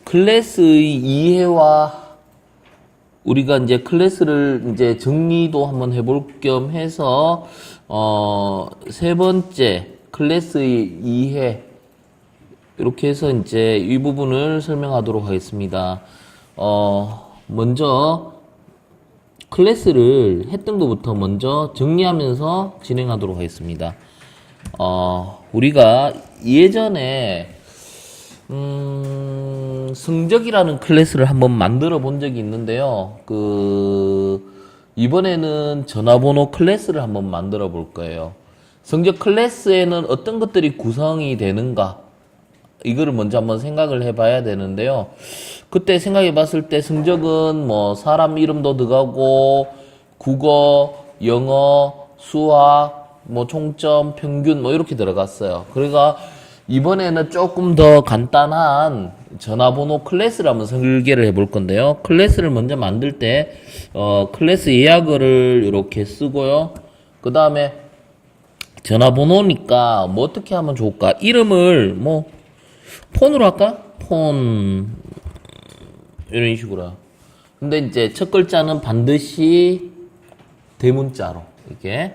클래스의 이해와 우리가 이제 클래스를 이제 정리도 한번 해볼 겸 해서, 세 번째, 클래스의 이해. 이렇게 해서 이제 이 부분을 설명하도록 하겠습니다. 먼저, 클래스를 했던 것부터 먼저 정리하면서 진행하도록 하겠습니다. 우리가 예전에, 성적이라는 클래스를 한번 만들어 본 적이 있는데요. 이번에는 전화번호 클래스를 한번 만들어 볼 거예요. 성적 클래스에는 어떤 것들이 구성이 되는가? 이거를 먼저 한번 생각을 해봐야 되는데요. 그때 생각해 봤을 때 성적은 뭐 사람 이름도 들어가고 국어, 영어, 수학, 뭐 총점, 평균 뭐 이렇게 들어갔어요. 그러니까 이번에는 조금 더 간단한 전화번호 클래스를 한번 설계를 해볼 건데요. 클래스를 먼저 만들 때 클래스 예약어를 이렇게 쓰고요. 그 다음에 전화번호니까 뭐 어떻게 하면 좋을까? 이름을 뭐 폰으로 할까? 폰 이런 식으로. 근데 이제 첫 글자는 반드시 대문자로 이렇게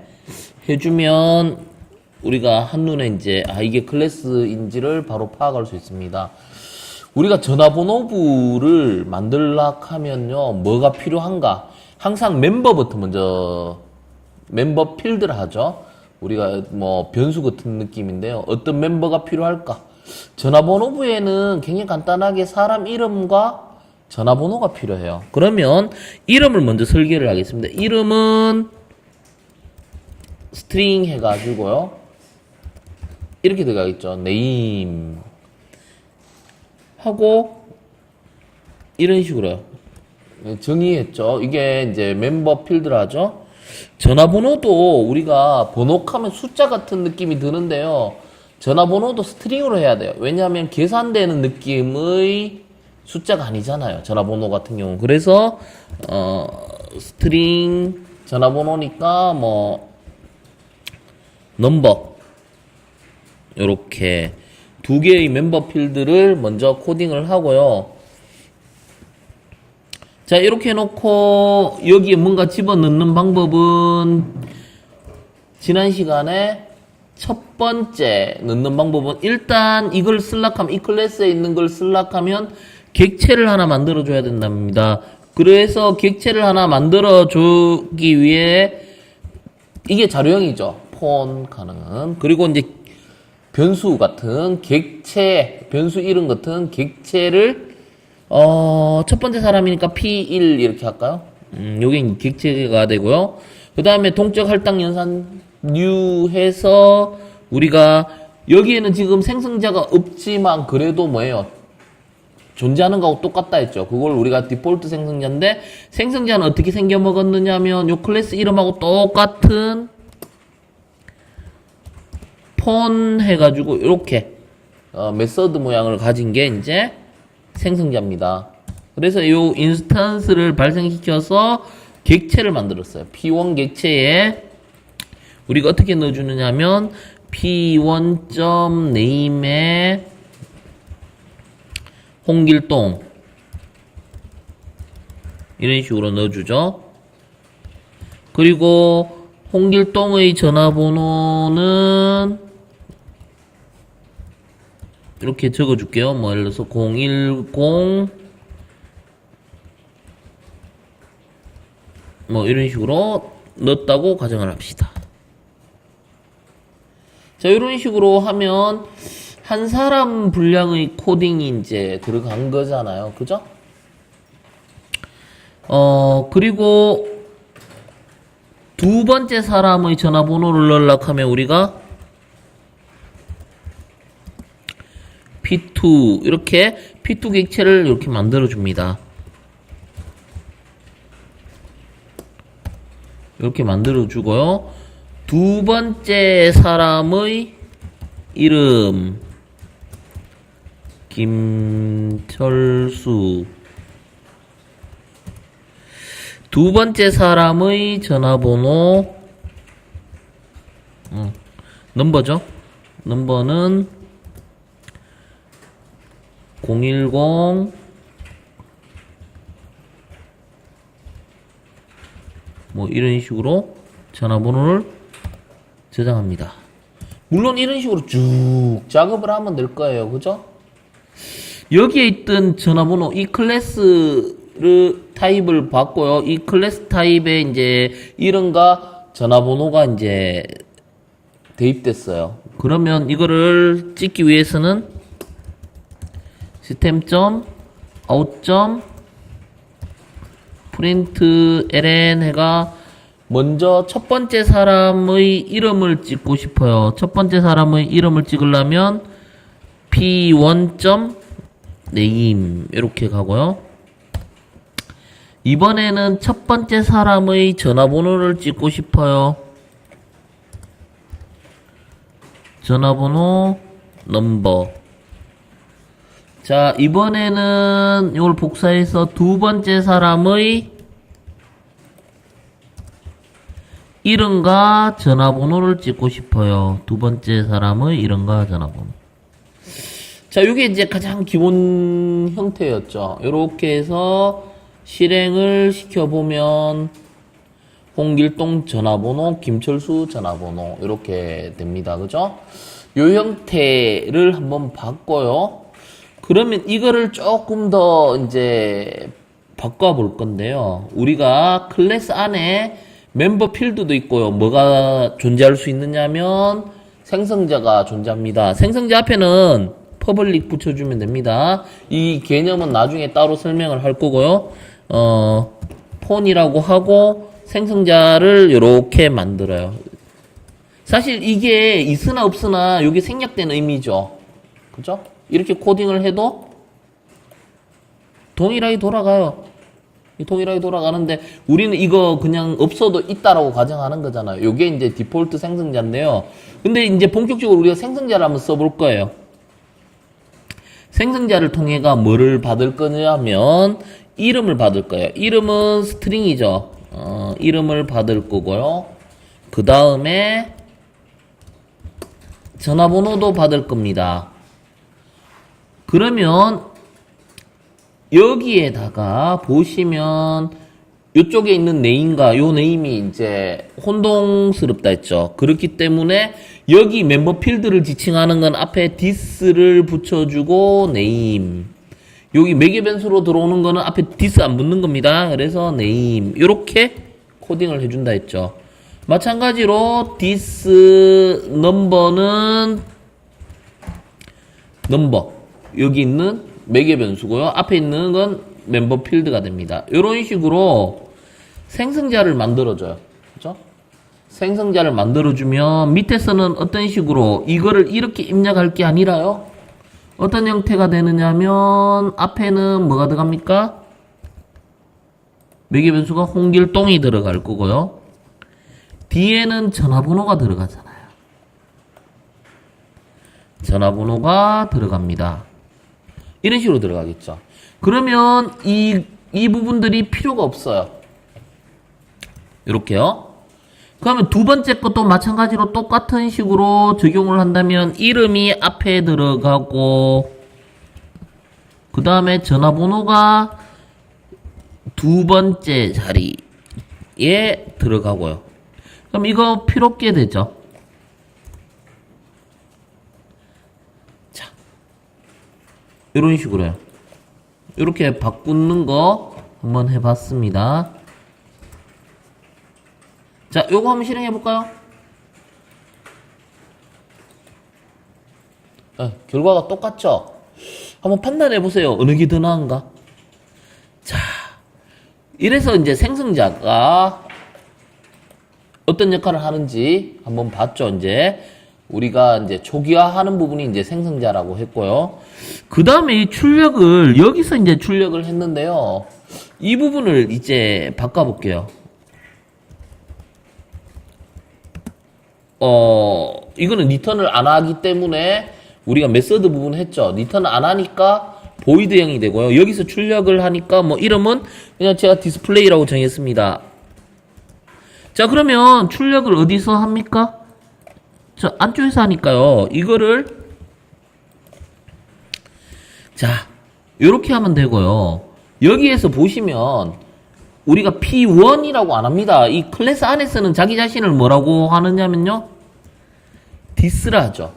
해주면 우리가 한눈에 이제 이게 클래스인지를 바로 파악할 수 있습니다. 우리가 전화번호부를 만들려고 하면요, 뭐가 필요한가? 항상 멤버부터 먼저 멤버 필드를 하죠. 우리가 뭐 변수 같은 느낌인데요. 어떤 멤버가 필요할까? 전화번호부에는 굉장히 간단하게 사람 이름과 전화번호가 필요해요. 그러면 이름을 먼저 설계를 하겠습니다. 이름은 스트링 해가지고요. 이렇게 들어가겠죠. name 하고 이런 식으로요. 정의했죠. 이게 이제 멤버 필드를 하죠. 전화번호도 우리가 번호하면 숫자 같은 느낌이 드는데요. 전화번호도 스트링으로 해야 돼요. 왜냐하면 계산되는 느낌의 숫자가 아니잖아요. 전화번호 같은 경우. 그래서 스트링 전화번호니까 뭐 넘버 요렇게 두 개의 멤버 필드를 먼저 코딩을 하고요. 자, 이렇게 해놓고 여기에 뭔가 집어넣는 방법은 지난 시간에 첫 번째 넣는 방법은 일단 이걸 쓸락하면 이 클래스에 있는 걸 쓸락하면 객체를 하나 만들어줘야 된답니다. 그래서 객체를 하나 만들어주기 위해 이게 자료형이죠. 폰 가능한. 그리고 이제 변수 같은 객체, 변수 이름 같은 객체를 첫 번째 사람이니까 P1 이렇게 할까요? 요게 객체가 되고요. 그 다음에 동적 할당 연산 new 해서 우리가 여기에는 지금 생성자가 없지만 그래도 뭐예요? 존재하는 거하고 똑같다 했죠. 그걸 우리가 디폴트 생성자인데 생성자는 어떻게 생겨 먹었느냐 하면 요 클래스 이름하고 똑같은 폰 해가지고 이렇게 메서드 모양을 가진 게 이제 생성자입니다. 그래서 이 인스턴스를 발생시켜서 객체를 만들었어요. P1 객체에 우리가 어떻게 넣어주느냐 하면 P1.name에 홍길동 이런 식으로 넣어주죠. 그리고 홍길동의 전화번호는 이렇게 적어줄게요. 뭐 예를 들어서 010 뭐 이런 식으로 넣었다고 가정을 합시다. 자, 이런 식으로 하면 한 사람 분량의 코딩이 이제 들어간 거잖아요. 그죠? 그리고 두 번째 사람의 전화번호를 넣으려고 하면 우리가 P2 이렇게 P2 객체를 이렇게 만들어 줍니다. 이렇게 만들어 주고요. 두 번째 사람의 이름 김철수. 두 번째 사람의 전화번호 넘버죠. 넘버는 010 뭐 이런 식으로 전화번호를 저장합니다. 물론 이런 식으로 쭉 작업을 하면 될 거예요. 그죠? 여기에 있던 전화번호, 이 클래스를 타입을 봤고요. 이 클래스 타입에 이제 이름과 전화번호가 이제 대입됐어요. 그러면 이거를 찍기 위해서는 system.out.print ln 해가 먼저 첫 번째 사람의 이름을 찍고 싶어요. 첫 번째 사람의 이름을 찍으려면 p1.name 이렇게 가고요. 이번에는 첫 번째 사람의 전화번호를 찍고 싶어요. 전화번호 넘버. 자, 이번에는 이걸 복사해서 두 번째 사람의 이름과 전화번호를 찍고 싶어요. 두 번째 사람의 이름과 전화번호. 자, 이게 이제 가장 기본 형태였죠. 이렇게 해서 실행을 시켜보면 홍길동 전화번호, 김철수 전화번호 이렇게 됩니다. 그죠? 요 형태를 한번 바꿔요. 그러면 이거를 조금 더 이제 바꿔볼 건데요. 우리가 클래스 안에 멤버 필드도 있고요. 뭐가 존재할 수 있느냐면 생성자가 존재합니다. 생성자 앞에는 퍼블릭 붙여주면 됩니다. 이 개념은 나중에 따로 설명을 할 거고요. 폰이라고 하고 생성자를 이렇게 만들어요. 사실 이게 있으나 없으나 이게 생략된 의미죠. 그죠? 이렇게 코딩을 해도 동일하게 돌아가요. 동일하게 돌아가는데 우리는 이거 그냥 없어도 있다라고 가정하는 거잖아요. 이게 이제 디폴트 생성자인데요. 근데 이제 본격적으로 우리가 생성자를 한번 써볼 거예요. 생성자를 통해가 뭐를 받을 거냐면 이름을 받을 거예요. 이름은 스트링이죠. 이름을 받을 거고요. 그 다음에 전화번호도 받을 겁니다. 그러면 여기에다가 보시면 이쪽에 있는 네임과 요 네임이 이제 혼동스럽다 했죠. 그렇기 때문에 여기 멤버 필드를 지칭하는 건 앞에 this를 붙여주고 name. 여기 매개 변수로 들어오는 거는 앞에 this 안 붙는 겁니다. 그래서 name 이렇게 코딩을 해준다 했죠. 마찬가지로 this number는 넘버 여기 있는 매개 변수고요. 앞에 있는 건 멤버 필드가 됩니다. 이런 식으로 생성자를 만들어줘요. 그죠? 생성자를 만들어주면 밑에서는 어떤 식으로 이거를 이렇게 입력할 게 아니라요. 어떤 형태가 되느냐면 앞에는 뭐가 들어갑니까? 매개 변수가 홍길동이 들어갈 거고요. 뒤에는 전화번호가 들어가잖아요. 전화번호가 들어갑니다. 이런 식으로 들어가겠죠. 그러면 이 부분들이 필요가 없어요. 이렇게요. 그러면 두 번째 것도 마찬가지로 똑같은 식으로 적용을 한다면 이름이 앞에 들어가고 그 다음에 전화번호가 두 번째 자리에 들어가고요. 그럼 이거 필요 없게 되죠. 자, 이런 식으로요. 이렇게 바꾸는 거 한번 해봤습니다. 자, 요거 한번 실행해볼까요? 결과가 똑같죠? 한번 판단해보세요. 어느 게 더 나은가? 자, 이래서 이제 생성자가 어떤 역할을 하는지 한번 봤죠, 이제. 우리가 이제 초기화하는 부분이 이제 생성자라고 했고요. 그 다음에 이 출력을, 여기서 이제 출력을 했는데요. 이 부분을 이제 바꿔볼게요. 이거는 리턴을 안 하기 때문에 우리가 메서드 부분 했죠. 리턴을 안 하니까 보이드형이 되고요. 여기서 출력을 하니까 뭐 이름은 그냥 제가 디스플레이라고 정했습니다. 자, 그러면 출력을 어디서 합니까? 저 안쪽에서 하니까요. 이거를 자, 요렇게 하면 되고요. 여기에서 보시면 우리가 P1이라고 안 합니다. 이 클래스 안에서는 자기 자신을 뭐라고 하느냐면요. 디스라 하죠.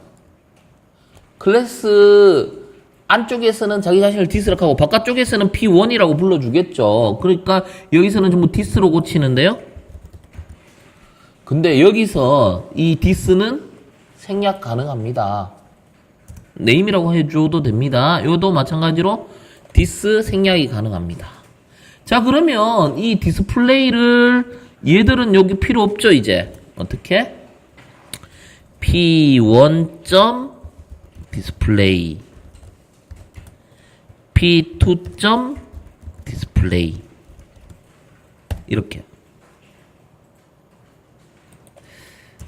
클래스 안쪽에서는 자기 자신을 디스라고 하고 바깥쪽에서는 P1이라고 불러주겠죠. 그러니까 여기서는 전부 디스로 고치는데요. 근데 여기서 이 디스는 생략 가능합니다. 네임이라고 해줘도 됩니다. 이것도 마찬가지로 디스 생략이 가능합니다. 자, 그러면 이 디스플레이를 얘들은 여기 필요 없죠. 이제 어떻게? P1. 디스플레이 P2. 디스플레이 이렇게.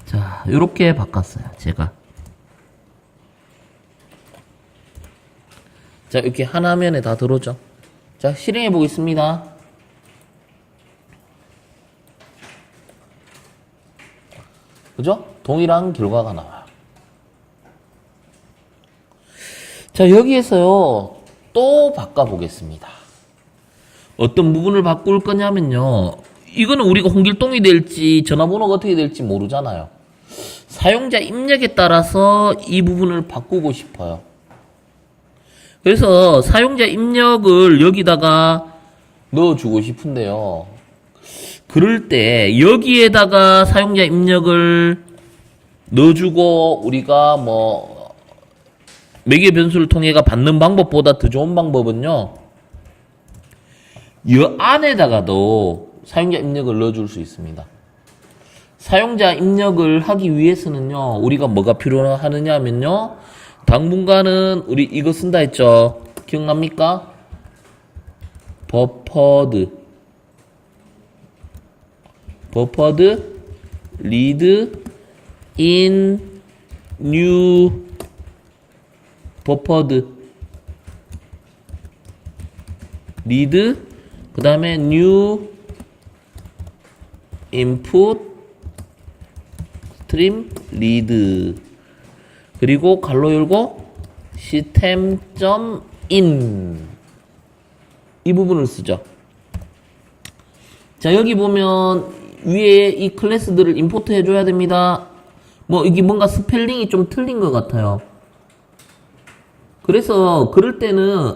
자, 요렇게 바꿨어요. 제가. 자, 이렇게 하나 화면에 다 들어오죠. 자, 실행해 보겠습니다. 그죠? 동일한 결과가 나와요. 자, 여기에서요, 또 바꿔보겠습니다. 어떤 부분을 바꿀 거냐면요, 이거는 우리가 홍길동이 될지 전화번호가 어떻게 될지 모르잖아요. 사용자 입력에 따라서 이 부분을 바꾸고 싶어요. 그래서 사용자 입력을 여기다가 넣어주고 싶은데요. 그럴 때 여기에다가 사용자 입력을 넣어주고 우리가 뭐 매개 변수를 통해가 받는 방법보다 더 좋은 방법은요. 이 안에다가도 사용자 입력을 넣어줄 수 있습니다. 사용자 입력을 하기 위해서는요. 우리가 뭐가 필요하느냐 하면요. 당분간은 우리 이거 쓴다 했죠. 기억납니까? 버퍼드 리드 인 뉴 버퍼드 리드 그 다음에 뉴 인풋 스트림 리드 그리고 갈로 열고 시스템.in 이 부분을 쓰죠. 자, 여기 보면 위에 이 클래스들을 임포트 해줘야 됩니다. 뭐 이게 뭔가 스펠링이 좀 틀린 것 같아요. 그래서 그럴 때는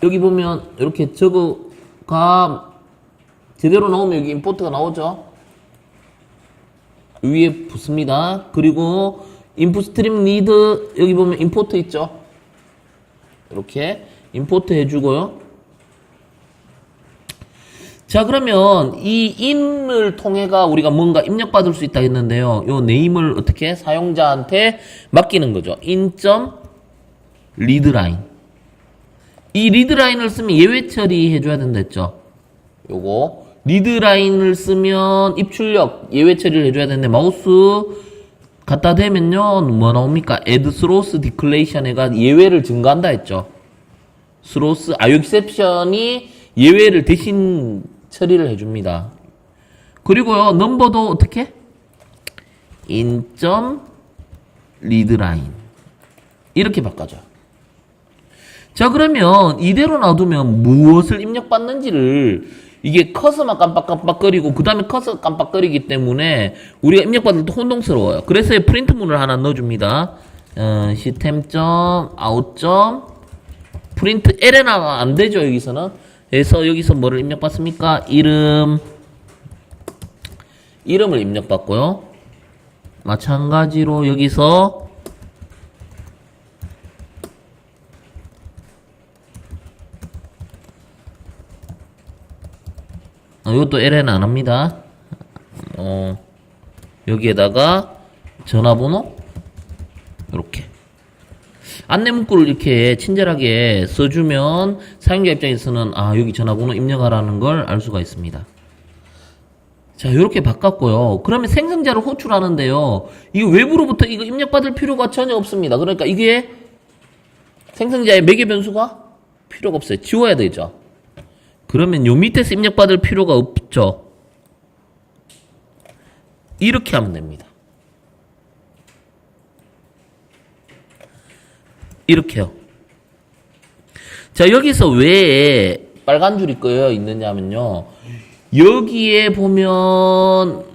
여기 보면 이렇게 저거가 제대로 나오면 여기 임포트가 나오죠. 위에 붙습니다. 그리고 인풋 스트림 리드 여기 보면 임포트 있죠. 이렇게 임포트 해주고요. 자, 그러면 이 in을 통해가 우리가 뭔가 입력받을 수 있다 했는데요. 요 네임을 어떻게 사용자한테 맡기는 거죠. in.readline 이 리드라인을 쓰면 예외 처리 해줘야 된다 했죠. 요거 리드라인을 쓰면 입출력 예외 처리를 해줘야 되는데 마우스 갖다 대면요 뭐 나옵니까? add source declaration 해가 예외를 증가한다 했죠. source exception이 예외를 대신 처리를 해줍니다. 그리고요 넘버도 어떻게? in.readline 이렇게 바꿔줘. 자, 그러면 이대로 놔두면 무엇을 입력받는지를 이게 커서만 깜빡깜빡거리고 그 다음에 커서 깜빡거리기 때문에 우리가 입력받을 때 혼동스러워요. 그래서 프린트문을 하나 넣어줍니다. system.out. 프린트 ln가 안 되죠, 여기서는. 그래서 여기서 뭐를 입력받습니까? 이름을 입력받고요. 마찬가지로 여기서 이것도 ln 안 합니다. 여기에다가 전화번호 이렇게 안내 문구를 이렇게 친절하게 써주면 사용자 입장에서는 아 여기 전화번호 입력하라는 걸 알 수가 있습니다. 자, 이렇게 바꿨고요. 그러면 생성자를 호출하는데요. 이거 외부로부터 이거 입력받을 필요가 전혀 없습니다. 그러니까 이게 생성자의 매개 변수가 필요가 없어요. 지워야 되죠. 그러면 요 밑에서 입력받을 필요가 없죠. 이렇게 하면 됩니다. 이렇게요. 자, 여기서 왜 빨간 줄이 끄여 있느냐면요. 여기에 보면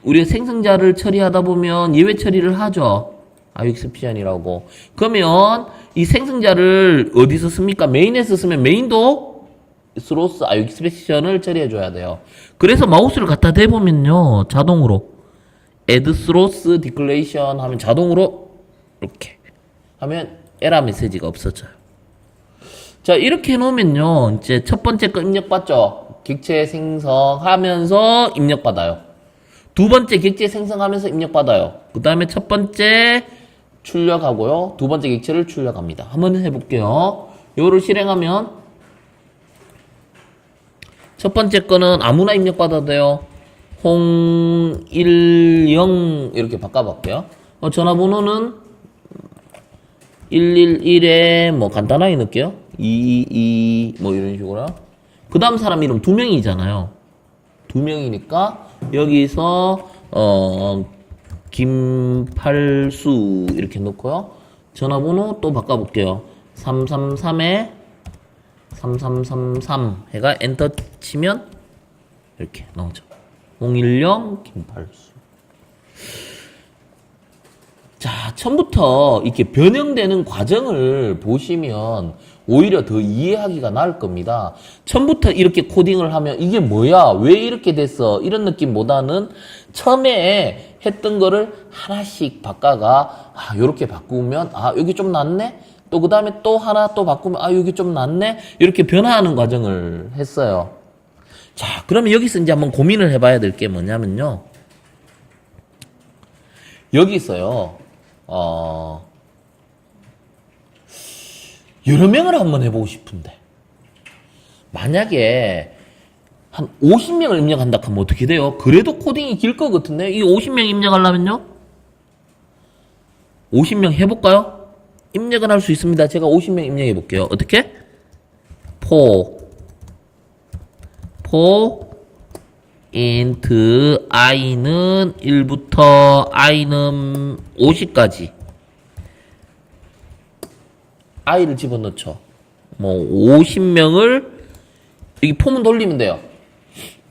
우리가 생성자를 처리하다 보면 예외 처리를 하죠. 아익스피언이라고. 그러면 이 생성자를 어디서 씁니까? 메인에서 쓰면 메인도 스로스 아익스피언을 처리해줘야 돼요. 그래서 마우스를 갖다 대보면요. 자동으로 add source declaration 하면 자동으로 이렇게 하면 에러 메시지가 없어져요. 자, 이렇게 해놓으면요. 이제 첫 번째 거 입력받죠? 객체 생성하면서 입력받아요. 두 번째 객체 생성하면서 입력받아요. 그 다음에 첫 번째 출력하고요. 두 번째 객체를 출력합니다. 한번 해볼게요. 요거를 실행하면 첫 번째 거는 아무나 입력받아도 돼요. 010 이렇게 바꿔볼게요. 전화번호는 111에 뭐 간단하게 넣을게요. 222 뭐 이런 식으로. 그 다음 사람 이름 2명이잖아요. 2명이니까 여기서 김팔수 이렇게 넣고요. 전화번호 또 바꿔볼게요. 333에 3333 해가 엔터 치면 이렇게 나오죠. 010 김팔수. 자, 처음부터 이렇게 변형되는 과정을 보시면 오히려 더 이해하기가 나을 겁니다. 처음부터 이렇게 코딩을 하면 이게 뭐야? 왜 이렇게 됐어? 이런 느낌보다는 처음에 했던 거를 하나씩 바꿔가 요렇게 바꾸면 여기 좀 낫네? 또 그 다음에 또 하나 또 바꾸면 여기 좀 낫네? 이렇게 변화하는 과정을 했어요. 자, 그러면 여기서 이제 한번 고민을 해봐야 될 게 뭐냐면요. 여기 있어요. 여러 명을 한번 해보고 싶은데 만약에 한 50명을 입력한다 하면 어떻게 돼요? 그래도 코딩이 길 것 같은데 이 50명 입력하려면요 50명 해볼까요? 입력은 할 수 있습니다. 제가 50명 입력해 볼게요. 어떻게? int i는 1부터 i는 50까지 i를 집어넣죠. 뭐 50명을 여기 폼은 돌리면 돼요.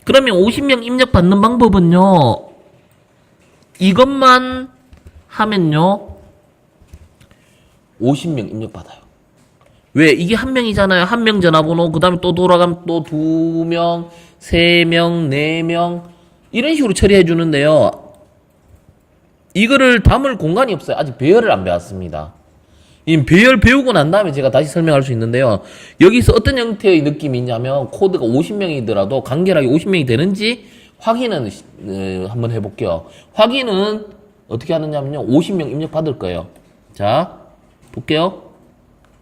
그러면 50명 입력받는 방법은요. 이것만 하면요. 50명 입력받아요. 왜? 이게 한 명이잖아요. 한 명 전화번호 그 다음에 또 돌아가면 또 2명 3명 4명 이런 식으로 처리해 주는데요. 이거를 담을 공간이 없어요. 아직 배열을 안 배웠습니다. 이 배열 배우고 난 다음에 제가 다시 설명할 수 있는데요. 여기서 어떤 형태의 느낌이 있냐면 코드가 50명이더라도 간결하게 50명이 되는지 확인은 한번 해볼게요. 확인은 어떻게 하느냐면요. 50명 입력 받을 거예요. 자, 볼게요.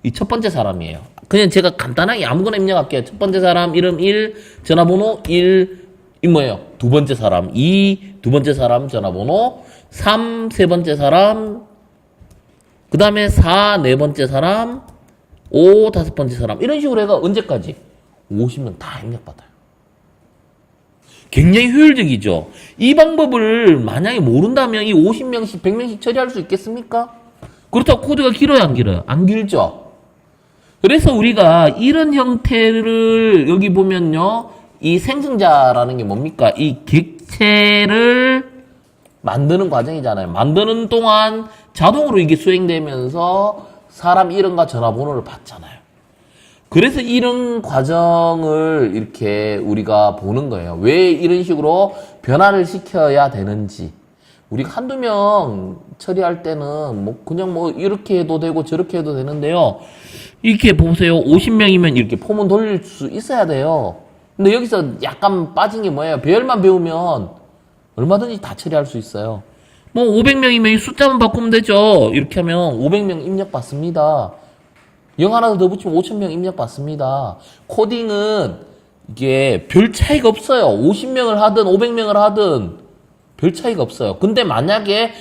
이 첫 번째 사람이에요. 그냥 제가 간단하게 아무거나 입력할게요. 첫 번째 사람 이름 1, 전화번호 1, 이 뭐예요? 두 번째 사람 2, 두 번째 사람 전화번호 3, 세 번째 사람 그 다음에 4, 네 번째 사람 5, 다섯 번째 사람 이런 식으로 해가 언제까지? 50명 다 입력받아요. 굉장히 효율적이죠. 이 방법을 만약에 모른다면 이 50명씩 100명씩 처리할 수 있겠습니까? 그렇다고 코드가 길어요 안 길어요? 안 길죠. 그래서 우리가 이런 형태를 여기 보면요. 이 생성자라는 게 뭡니까? 이 객체를 만드는 과정이잖아요. 만드는 동안 자동으로 이게 수행되면서 사람 이름과 전화번호를 받잖아요. 그래서 이런 과정을 이렇게 우리가 보는 거예요. 왜 이런 식으로 변화를 시켜야 되는지. 우리가 한두 명 처리할 때는 뭐 그냥 뭐 이렇게 해도 되고 저렇게 해도 되는데요. 이렇게 보세요. 50명이면 이렇게 폼은 돌릴 수 있어야 돼요. 근데 여기서 약간 빠진 게 뭐예요? 배열만 배우면 얼마든지 다 처리할 수 있어요. 뭐 500명이면 이 숫자만 바꾸면 되죠. 이렇게 하면 500명 입력 받습니다. 0 하나 더 붙이면 5000명 입력 받습니다. 코딩은 이게 별 차이가 없어요. 50명을 하든 500명을 하든 별 차이가 없어요. 근데 만약에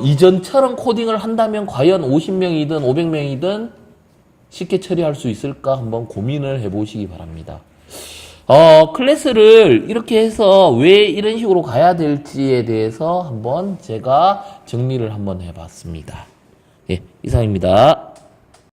이전처럼 코딩을 한다면 과연 50명이든 500명이든 쉽게 처리할 수 있을까 한번 고민을 해보시기 바랍니다. 클래스를 이렇게 해서 왜 이런 식으로 가야 될지에 대해서 한번 제가 정리를 한번 해봤습니다. 예, 이상입니다.